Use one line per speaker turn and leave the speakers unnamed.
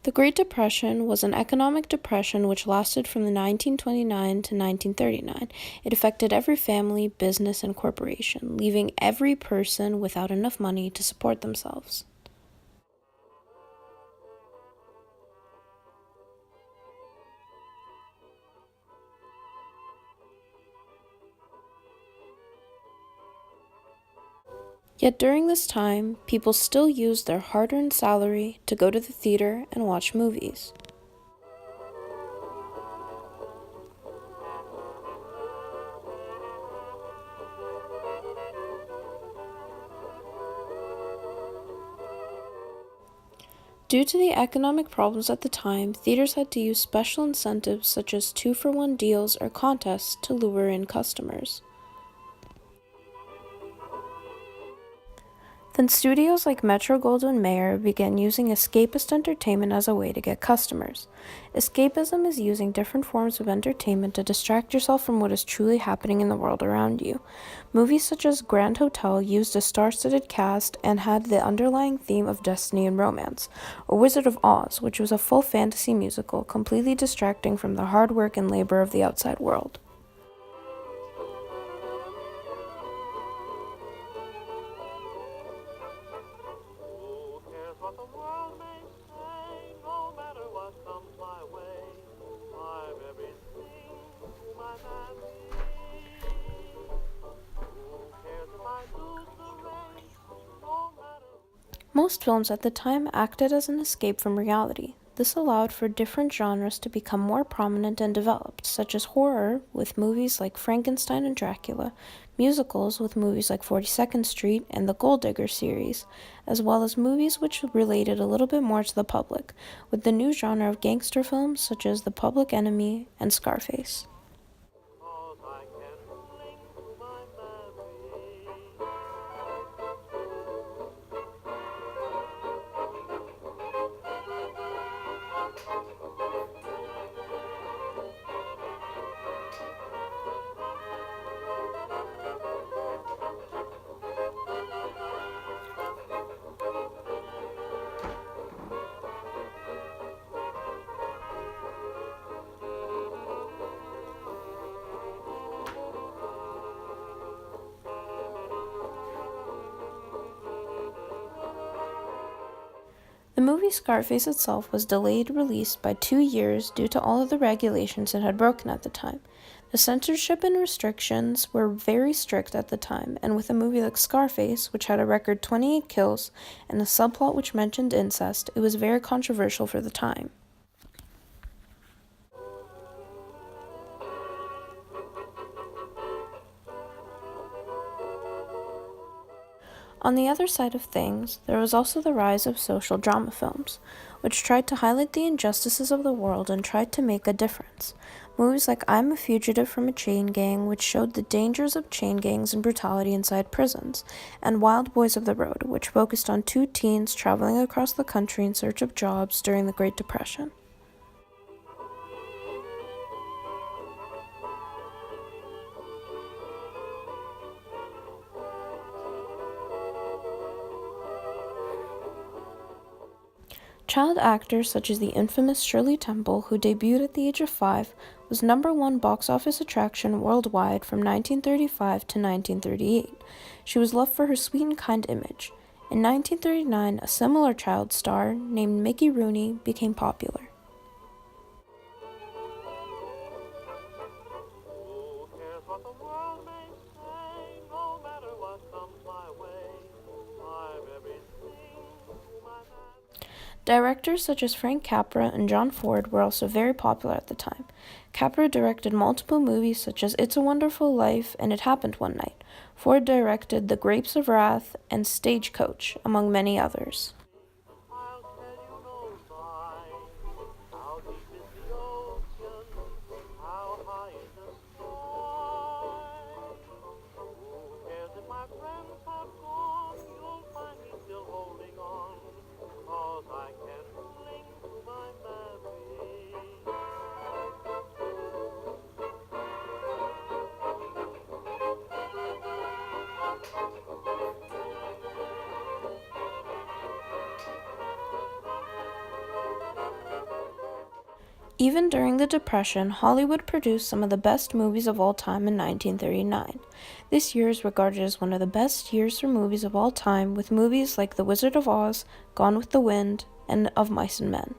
The Great Depression was an economic depression which lasted from the 1929 to 1939. It affected every family, business, and corporation, leaving every person without enough money to support themselves. Yet during this time, people still used their hard-earned salary to go to the theater and watch movies. Due to the economic problems at the time, theaters had to use special incentives such as 2-for-1 deals or contests to lure in customers. Then studios like Metro-Goldwyn-Mayer began using escapist entertainment as a way to get customers. Escapism is using different forms of entertainment to distract yourself from what is truly happening in the world around you. Movies such as Grand Hotel used a star-studded cast and had the underlying theme of destiny and romance, or Wizard of Oz, which was a full fantasy musical, completely distracting from the hard work and labor of the outside world.
What the world may say, no matter what comes my way, I'm everything to my man be. Who cares if I lose the race, no matter.
Most films at the time acted as an escape from reality. This allowed for different genres to become more prominent and developed, such as horror with movies like Frankenstein and Dracula, musicals with movies like 42nd Street and the Gold Digger series, as well as movies which related a little bit more to the public, with the new genre of gangster films such as The Public Enemy and Scarface.
Cause I can cling to my memory.
The movie Scarface itself was delayed release by 2 years due to all of the regulations it had broken at the time. The censorship and restrictions were very strict at the time, and with a movie like Scarface, which had a record 28 kills, and a subplot which mentioned incest, it was very controversial for the time. On the other side of things, there was also the rise of social drama films, which tried to highlight the injustices of the world and tried to make a difference. Movies like I'm a Fugitive from a Chain Gang, which showed the dangers of chain gangs and brutality inside prisons, and Wild Boys of the Road, which focused on 2 teens traveling across the country in search of jobs during the Great Depression. Child actors such as the infamous Shirley Temple, who debuted at the age of 5, was #1 box office attraction worldwide from 1935 to 1938. She was loved for her sweet and kind image. In 1939, a similar child star, named Mickey Rooney, became popular.
Who cares what the world may say, no matter what comes my way, I'm everything to my man.
Directors such as Frank Capra and John Ford were also very popular at the time. Capra directed multiple movies such as It's a Wonderful Life and It Happened One Night. Ford directed The Grapes of Wrath and Stagecoach, among many others.
I'll tell you no lie. How deep is the ocean? How high is the sky? Who cares if my friends have gone? You'll find me still holding on. Cause I can cling to my memory.
Even during the Depression, Hollywood produced some of the best movies of all time in 1939. This year is regarded as one of the best years for movies of all time, with movies like The Wizard of Oz, Gone with the Wind, and Of Mice and Men.